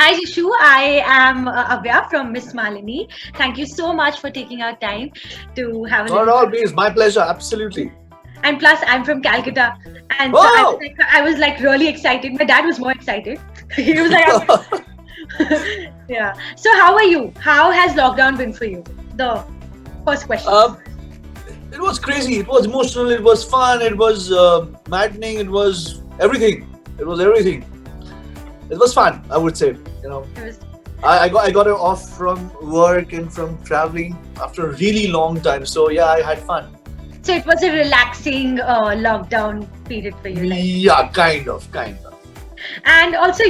Hi, Jishu. I am Avya from Miss Malini. Thank you so much for taking our time to have a Not little. all, please. My pleasure. Absolutely. And plus, I'm from Calcutta, and so Oh! I was like really excited. My dad was more excited. He was like, "Yeah." So, how are you? How has lockdown been for you? The first question. um, it was crazy. It was emotional. It was fun. It was maddening. It was everything. It was everything. It was fun, I would say. You know, It was, I got it off from work and from traveling after a really long time. So yeah, I had fun. so it was a relaxing lockdown period for you, like. Yeah, kind of. And also,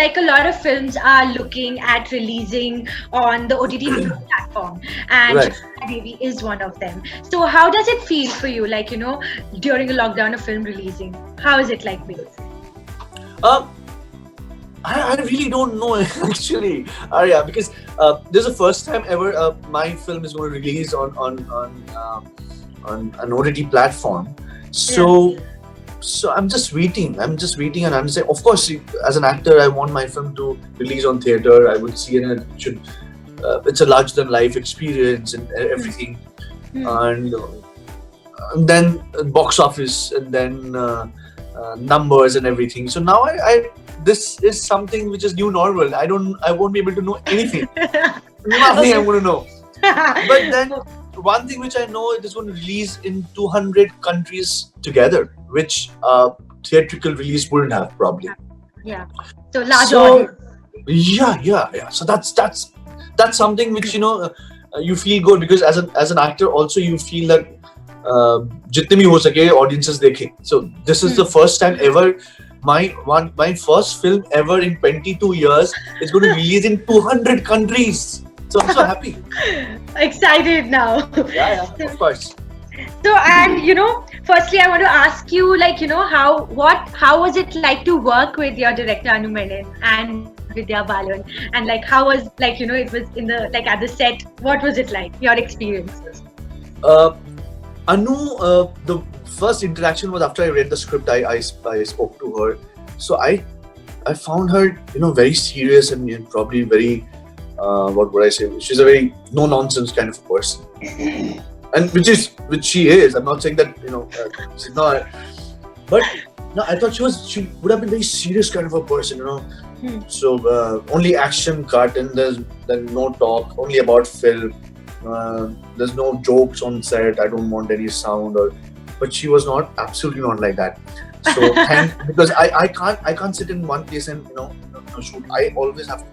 like a lot of films are looking at releasing on the OTT platform, and Right. Jyotika Devi is one of them. So, how does it feel for you, like, during a lockdown, a film releasing? How is it like for you? Um, I really don't know actually, Arya, because this is the first time ever my film is going to release on an OTT platform. Yeah. So I'm just waiting. And I'm saying, of course, as an actor, I want my film to release on theater. I would see it, and it should. It's a larger than life experience and everything, Hmm. and then box office, and then numbers and everything. So now I this is something which is new normal. I won't be able to know anything. Nothing I'm going to know. But then one thing which I know, it is going to release in 200 countries together, which theatrical release wouldn't have probably. Yeah. So, large So audience. yeah. So that's something which you feel good, because as an actor also you feel that जितने भी हो सके audiences देखें. So this is the first time ever my first film ever in 22 years is going to release in 200 countries. So I'm so happy. Excited now. Yeah, of course. So, and firstly, I want to ask you, like, how was it like to work with your director Anu Menon and Vidya Balan, and like, how was, like, it was in the, like, at the set. What was it like? Your experiences? Uh, Anu, the first interaction was after I read the script. I spoke to her. So I found her, very serious and probably very, what would I say? She's a very no nonsense kind of person, and which she is. I'm not saying that she's not, but no, I thought she would have been very serious kind of a person. So only action cut, and there's no talk, only about film. There's no jokes on set. I don't want any sound, but she was not, absolutely not like that. So because I can't sit in one place and shoot. I always have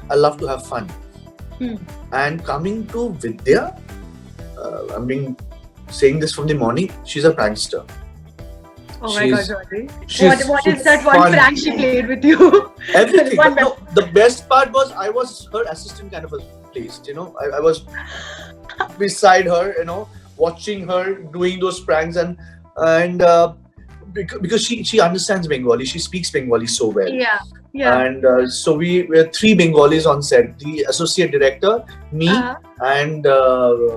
I love to have fun. Hmm. And coming to Vidya, I've been saying this from the morning. She's a prankster. Oh my God, She's Jordi. she's What so is that one fun. prank she played with you? Everything. One But no, the best part was I was her assistant kind of a placed. I was beside her, watching her doing those pranks, and because she understands Bengali, she speaks Bengali so well. Yeah, yeah. And so we were three Bengalis on set: the associate director, me, Uh-huh. and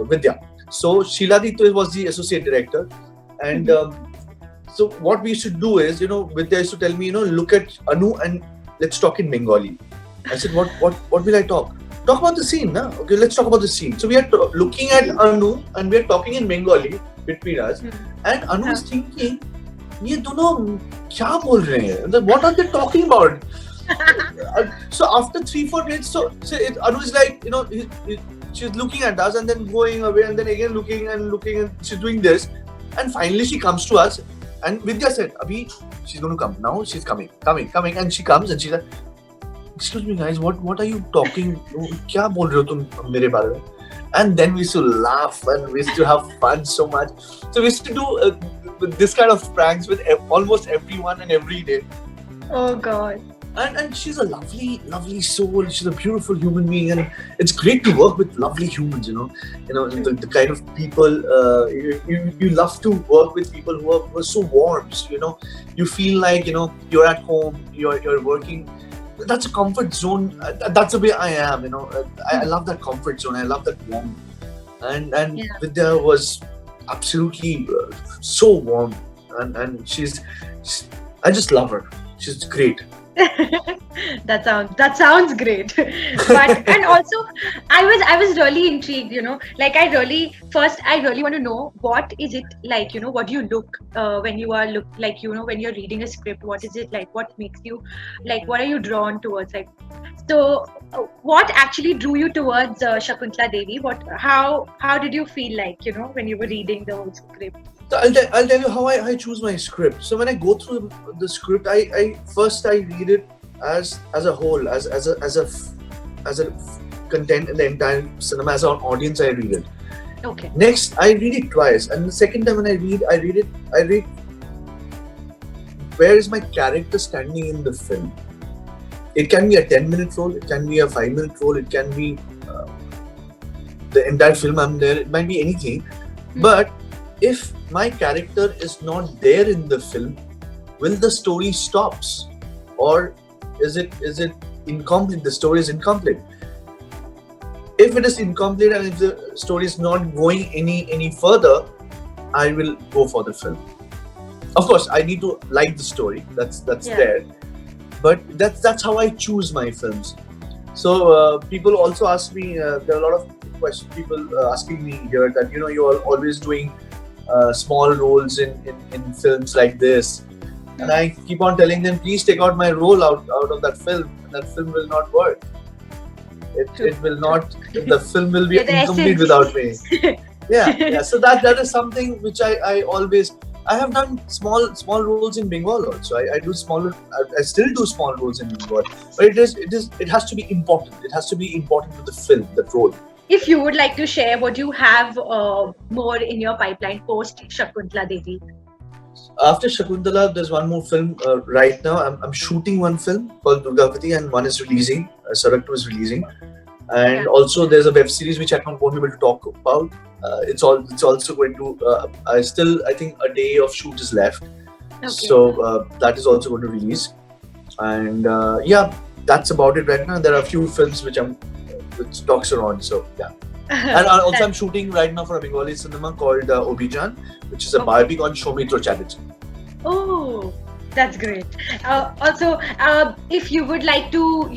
Vidya. So Sheila Dito was the associate director, and so what we should do is, Vidya used to tell me, look at Anu and let's talk in Bengali. I said, what will I talk? Talk about the scene, na? Okay, let's talk about the scene. So we are looking at Anu and we are talking in Bengali between us, and Anu is thinking, ये दोनों क्या बोल रहे हैं? What are they talking about? So after 3-4 minutes, so Anu is like, she's looking at us and then going away and then again looking and she's doing this, and finally she comes to us, and Vidya said, Abhi, she's going to come now. She's coming, and she comes and she's like, excuse me guys, what are you talking? क्या बोल रहे हो तुम मेरे बारे में? And then we used to laugh and we used to have fun so much. So we used to do this kind of pranks with almost everyone and every day. Oh God. And she's a lovely soul. She's a beautiful human being, and it's great to work with lovely humans. The kind of people you love to work with, people who are so warm. So, you feel like you're at home. You're working. That's a comfort zone. That's the way I am. I love that comfort zone. I love that warmth. And Yeah. Vidya was absolutely so warm, and I just love her. She's great. That sounds great. But and also I was really intrigued, like I really want to know what is it like, what do you look when you are when you're reading a script, what is it like, what makes you like, what are you drawn towards, like, so what actually drew you towards Shakuntala Devi? How did you feel like, when you were reading the whole script? So I'll tell you how I choose my script. So when I go through the script, I first I read it as a whole, as a content in the entire cinema, as an audience I read it. Okay. Next, I read it twice, and the second time when I read where is my character standing in the film. It can be a 10-minute role, it can be a 5-minute role, it can be the entire film I'm there. It might be anything, but if my character is not there in the film, will the story stops, or is it incomplete? The story is incomplete. If it is incomplete and if the story is not going any further, I will go for the film. Of course, I need to like the story. That's there, but that's how I choose my films. So people also ask me. There are a lot of questions. People asking me here that you are always doing small roles in films like this, and I keep on telling them, please take out my role out of that film, and that film will not work. It will not. The film will be incomplete without me. Yeah. So that is something which I always. I have done small roles in Bengal also. I do smaller. I still do small roles in Bengal, but it has to be important. It has to be important to the film, that role. If you would like to share what you have more in your pipeline post Shakuntala Devi. After Shakuntala, there's one more film right now. I'm shooting one film called Durgavati, and one is releasing. Sarak 2 is releasing, and also there's a web series which I won't be able to talk about. It's also going to. I think a day of shoot is left, so that is also going to release, and that's about it right now. There are a few films which talks are on, so yeah. And also I'm shooting right now for a Bengali cinema called Obhijan, which is a biopic on Soumitra Chatterjee. Oh, that's great. Also, if you would like to,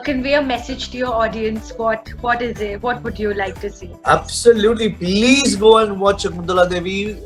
convey a message to your audience, what is it? What would you like to see? Absolutely, please go and watch Shakuntala Devi.